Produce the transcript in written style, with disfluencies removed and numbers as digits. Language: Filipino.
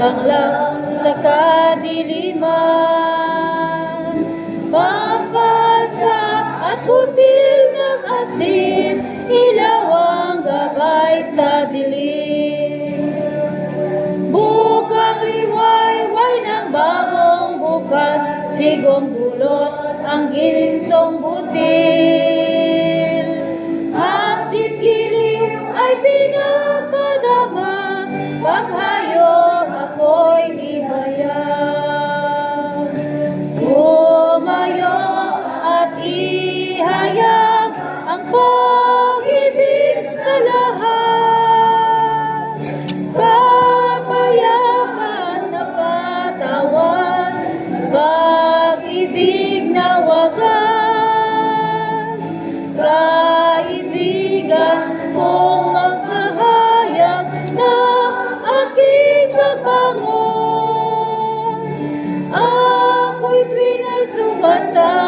hadlang sa kadiliman. Pampasa at butil ng asin, ilaw ang gabay sa dilim. Bukang liwayway ng bagong bukas, bigong bulot ang gintong butil. Hapit giliw ay pinapadama, paghayog ako'y ihayag. Tumayo at ihayag ang pag-ibig sa lahat. Kapayapaan na patawan, pag-ibig na wagas. Kaibigan kong magkahayag na aking pagbangon. Ako'y pinay sumasa